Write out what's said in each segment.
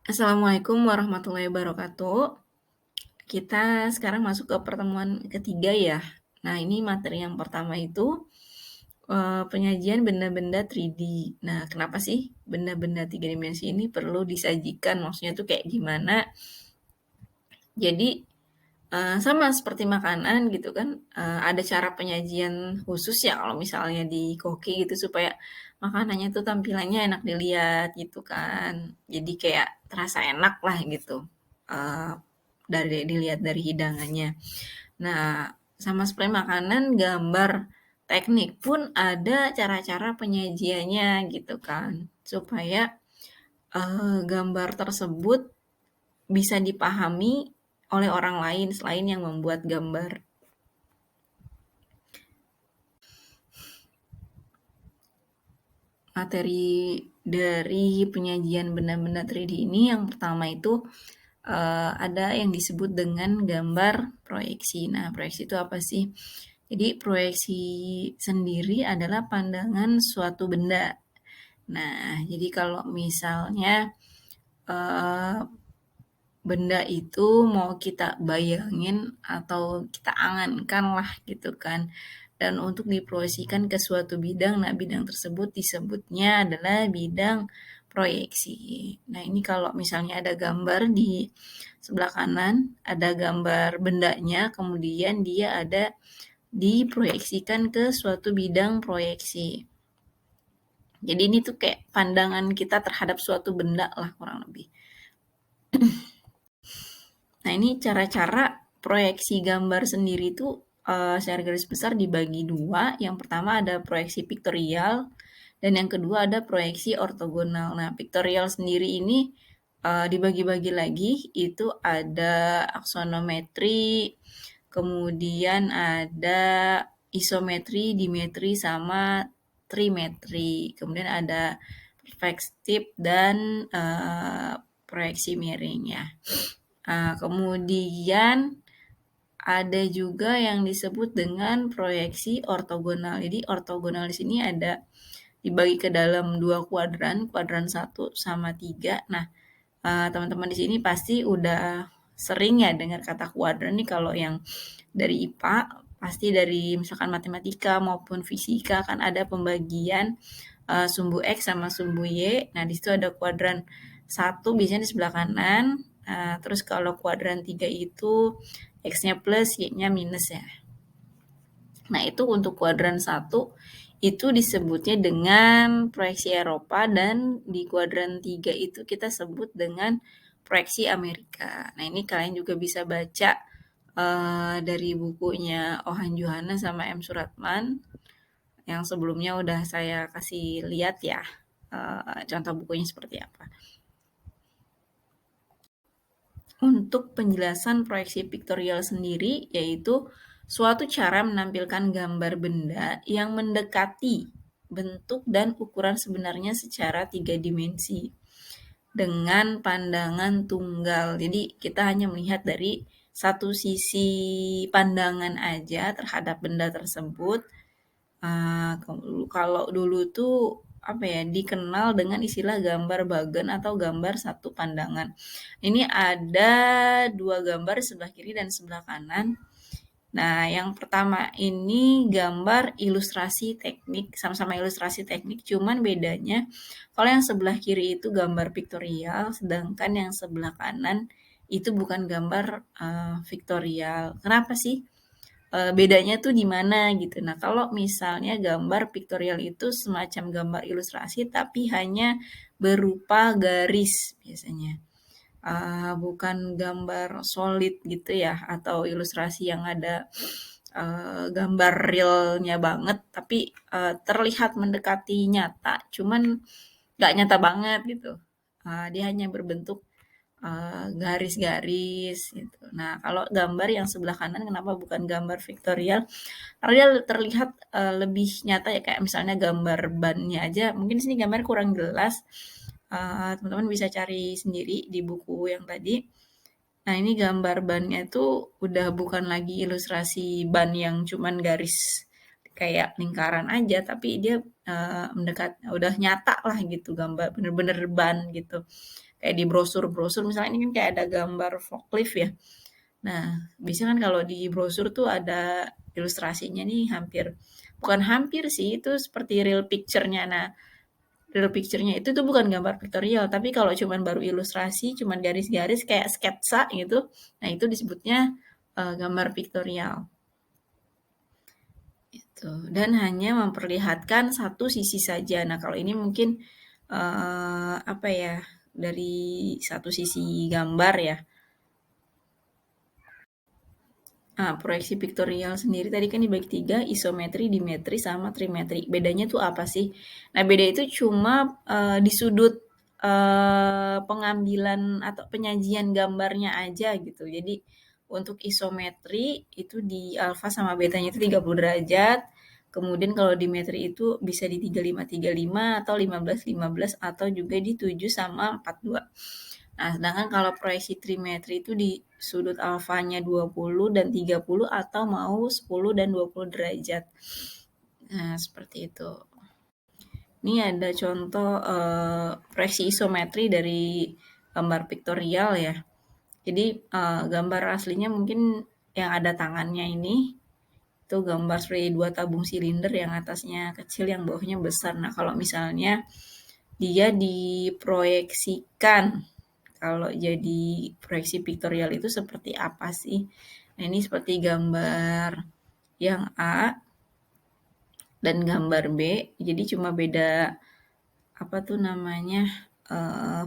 Assalamualaikum warahmatullahi wabarakatuh. Kita sekarang masuk ke pertemuan ketiga ya. Nah, ini materi yang pertama itu penyajian benda-benda 3D. Nah, kenapa sih benda-benda tiga dimensi ini perlu disajikan? Maksudnya tuh kayak gimana? Jadi sama seperti makanan gitu kan, ada cara penyajian khusus ya kalau misalnya di koki gitu supaya makanannya tuh tampilannya enak dilihat gitu kan. Jadi kayak terasa enak lah gitu, eee, dari dilihat dari hidangannya. Nah, sama seperti makanan, gambar, teknik pun ada cara-cara penyajiannya gitu kan, supaya, gambar tersebut bisa dipahami oleh orang lain selain yang membuat gambar. Materi dari penyajian benda-benda 3D ini yang pertama itu ada yang disebut dengan gambar proyeksi. Nah, proyeksi itu apa sih? Jadi proyeksi sendiri adalah pandangan suatu benda. Nah, jadi kalau misalnya eh, benda itu mau kita bayangin atau kita angankan lah gitu kan. Dan untuk diproyeksikan ke suatu bidang, nah bidang tersebut disebutnya adalah bidang proyeksi. Nah ini kalau misalnya ada gambar di sebelah kanan, ada gambar bendanya, kemudian dia ada diproyeksikan ke suatu bidang proyeksi. Jadi ini tuh kayak pandangan kita terhadap suatu benda lah kurang lebih. Nah, ini cara-cara proyeksi gambar sendiri itu secara garis besar dibagi dua. Yang pertama ada proyeksi piktorial dan yang kedua ada proyeksi ortogonal. Nah, piktorial sendiri ini dibagi-bagi lagi, itu ada aksonometri, kemudian ada isometri, dimetri, sama trimetri. Kemudian ada perspektif dan proyeksi miring ya. Kemudian ada juga yang disebut dengan proyeksi ortogonal. Jadi ortogonal di sini ada dibagi ke dalam dua kuadran, kuadran 1 sama 3. Nah, teman-teman di sini pasti udah sering ya dengar kata kuadran nih kalau yang dari IPA, pasti dari misalkan matematika maupun fisika kan ada pembagian sumbu X sama sumbu Y. Nah, di situ ada kuadran 1 biasanya di sebelah kanan. Terus kalau kuadran 3 itu X-nya plus, Y-nya minus ya. Nah, itu untuk kuadran 1 itu disebutnya dengan proyeksi Eropa dan di kuadran 3 itu kita sebut dengan proyeksi Amerika. Nah, ini kalian juga bisa baca dari bukunya Ohan Juhana sama M. Suratman yang sebelumnya udah saya kasih lihat ya, contoh bukunya seperti apa. Untuk penjelasan proyeksi piktorial sendiri, yaitu suatu cara menampilkan gambar benda yang mendekati bentuk dan ukuran sebenarnya secara 3 dimensi dengan pandangan tunggal. Jadi kita hanya melihat dari satu sisi pandangan aja terhadap benda tersebut. Kalau dulu tuh apa ya dikenal dengan istilah gambar bagan atau gambar satu pandangan. Ini ada dua gambar sebelah kiri dan sebelah kanan. Nah, yang pertama ini gambar ilustrasi teknik, sama-sama ilustrasi teknik, cuman bedanya kalau yang sebelah kiri itu gambar piktorial, sedangkan yang sebelah kanan itu bukan gambar piktorial. Kenapa sih? Bedanya tuh di mana gitu. Nah, kalau misalnya gambar piktorial itu semacam gambar ilustrasi tapi hanya berupa garis biasanya. Bukan gambar solid gitu ya atau ilustrasi yang ada gambar realnya banget tapi terlihat mendekati nyata cuman nggak nyata banget gitu. Dia hanya berbentuk garis-garis gitu. Nah, kalau gambar yang sebelah kanan kenapa bukan gambar vektorial? Karena dia terlihat lebih nyata ya kayak misalnya gambar bannya aja. Mungkin di sini gambar kurang jelas. Teman-teman bisa cari sendiri di buku yang tadi. Nah, ini gambar bannya itu udah bukan lagi ilustrasi ban yang cuman garis kayak lingkaran aja, tapi dia mendekat udah nyata lah gitu gambar bener-bener ban gitu. kayak di brosur-brosur misalnya ini kan kayak ada gambar forklift ya. Nah, biasanya kan kalau di brosur tuh ada ilustrasinya nih bukan hampir sih, itu seperti real picture-nya. Nah, real picture-nya itu tuh bukan gambar vektorial, tapi kalau cuman baru ilustrasi, cuman garis-garis kayak sketsa gitu, nah itu disebutnya gambar vektorial. Gitu. Dan hanya memperlihatkan satu sisi saja. Nah, kalau ini mungkin apa ya, dari satu sisi gambar ya. Nah, proyeksi piktorial sendiri tadi kan dibagi 3, isometri, dimetri, sama trimetri. Bedanya tuh apa sih? Nah, beda itu cuma di sudut pengambilan atau penyajian gambarnya aja gitu. Jadi untuk isometri itu di alfa sama betanya itu 30 derajat. Kemudian kalau dimetri itu bisa di 35-35 atau 15-15 atau juga di 7 sama 42. Nah, sedangkan kalau proyeksi trimetri itu di sudut alfanya 20 dan 30 atau mau 10 dan 20 derajat. Nah, seperti itu. Ini ada contoh proyeksi isometri dari gambar piktorial ya. Jadi gambar aslinya mungkin yang ada tangannya ini itu gambar seperti dua tabung silinder yang atasnya kecil, yang bawahnya besar. Nah, kalau misalnya dia diproyeksikan, kalau jadi proyeksi piktorial itu seperti apa sih? Nah, ini seperti gambar yang A dan gambar B. Jadi cuma beda apa tuh namanya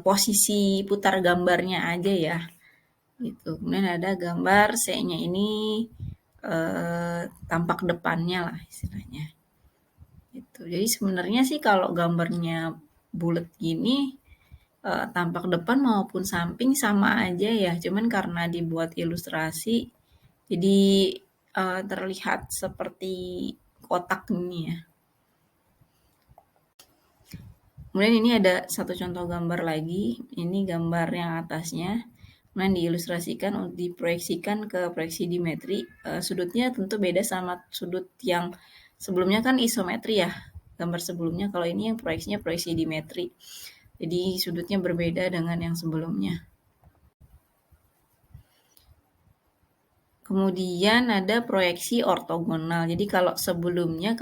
posisi putar gambarnya aja ya. Gitu. Kemudian ada gambar C-nya ini tampak depannya lah istilahnya. Gitu. Jadi sebenarnya sih kalau gambarnya bulat gini tampak depan maupun samping sama aja ya, cuman karena dibuat ilustrasi jadi terlihat seperti kotak ini ya. Kemudian ini ada satu contoh gambar lagi, ini gambar yang atasnya, kemudian diilustrasikan untuk diproyeksikan ke proyeksi dimetri. Sudutnya tentu beda sama sudut yang sebelumnya kan isometri ya, gambar sebelumnya. Kalau ini yang proyeksinya proyeksi dimetri. Jadi sudutnya berbeda dengan yang sebelumnya. Kemudian ada proyeksi ortogonal. Jadi kalau sebelumnya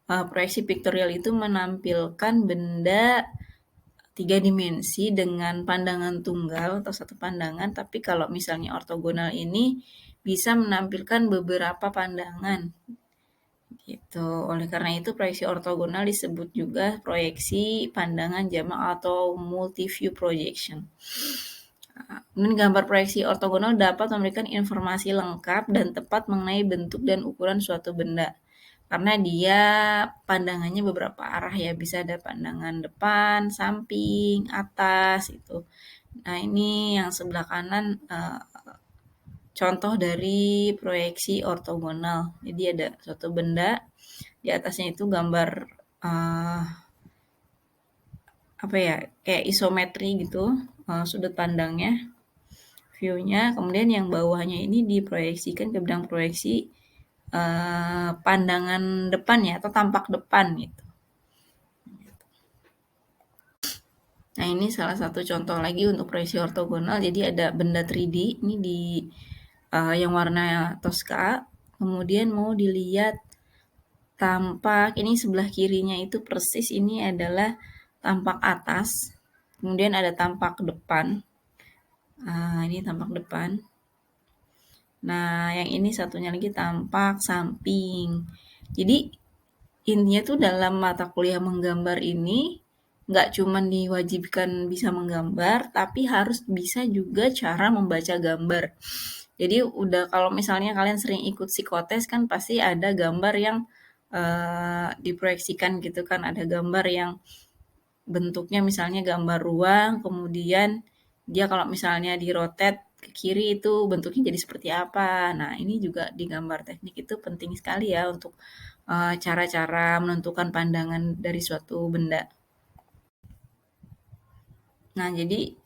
proyeksi piktorial itu menampilkan benda 3 dimensi dengan pandangan tunggal atau satu pandangan, tapi kalau misalnya ortogonal ini bisa menampilkan beberapa pandangan. Gitu. Oleh karena itu proyeksi ortogonal disebut juga proyeksi pandangan jamak atau multi-view projection. Kemudian gambar proyeksi ortogonal dapat memberikan informasi lengkap dan tepat mengenai bentuk dan ukuran suatu benda. Karena dia pandangannya beberapa arah ya, bisa ada pandangan depan, samping, atas itu. Nah, ini yang sebelah kanan contoh dari proyeksi ortogonal. Jadi ada suatu benda, di atasnya itu gambar apa ya, kayak isometri gitu, sudut pandangnya, view-nya. Kemudian yang bawahnya ini diproyeksikan ke bidang proyeksi pandangan depan ya, atau tampak depan gitu. Nah, ini salah satu contoh lagi untuk proyeksi ortogonal. Jadi ada benda 3D ini di yang warna toska. Kemudian mau dilihat tampak, ini sebelah kirinya itu persis ini adalah tampak atas. Kemudian ada tampak depan. Ini tampak depan. Nah, yang ini satunya lagi tampak samping. Jadi intinya tuh dalam mata kuliah menggambar ini nggak cuma diwajibkan bisa menggambar, tapi harus bisa juga cara membaca gambar. Jadi udah kalau misalnya kalian sering ikut psikotes kan pasti ada gambar yang diproyeksikan gitu kan, ada gambar yang bentuknya misalnya gambar ruang, kemudian dia kalau misalnya dirotet ke kiri itu bentuknya jadi seperti apa. Nah, ini juga di gambar teknik itu penting sekali ya untuk cara-cara menentukan pandangan dari suatu benda. Nah, jadi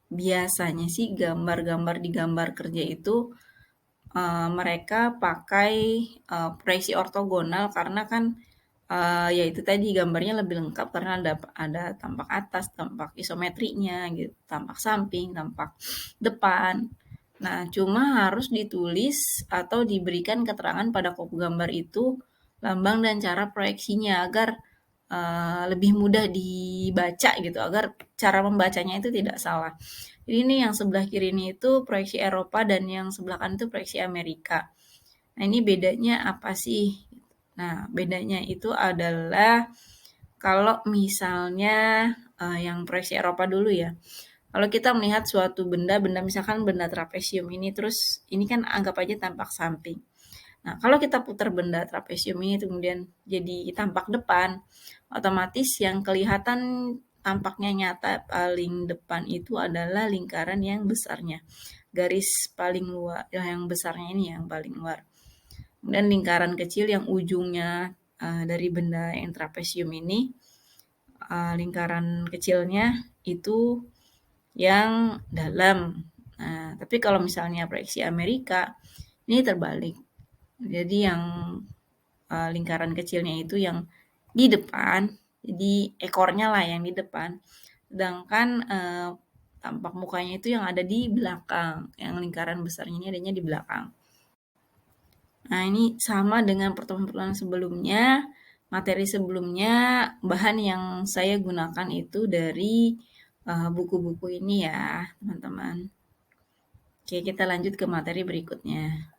biasanya sih gambar-gambar di gambar kerja itu mereka pakai proyeksi ortogonal karena kan Ya itu tadi gambarnya lebih lengkap karena ada tampak atas, tampak isometrinya gitu, tampak samping, tampak depan. Nah, cuma harus ditulis atau diberikan keterangan pada kop gambar itu lambang dan cara proyeksinya agar lebih mudah dibaca gitu, agar cara membacanya itu tidak salah. Jadi ini yang sebelah kiri ini itu proyeksi Eropa dan yang sebelah kanan itu proyeksi Amerika. Nah, ini bedanya apa sih? Nah, bedanya itu adalah kalau misalnya yang proyeksi Eropa dulu ya. Kalau kita melihat suatu benda misalkan benda trapesium ini, terus ini kan anggap aja tampak samping. Nah, kalau kita putar benda trapesium ini kemudian jadi tampak depan, otomatis yang kelihatan tampaknya nyata paling depan itu adalah lingkaran yang besarnya. Garis paling luar, yang besarnya ini yang paling luar. Kemudian lingkaran kecil yang ujungnya dari benda yang trapesium ini, lingkaran kecilnya itu yang dalam. Nah, tapi kalau misalnya proyeksi Amerika, ini terbalik. Jadi yang lingkaran kecilnya itu yang di depan, jadi ekornya lah yang di depan. Sedangkan tampak mukanya itu yang ada di belakang, yang lingkaran besarnya ini adanya di belakang. Nah, ini sama dengan pertemuan-pertemuan sebelumnya, materi sebelumnya, bahan yang saya gunakan itu dari buku-buku ini ya, teman-teman. Oke, kita lanjut ke materi berikutnya.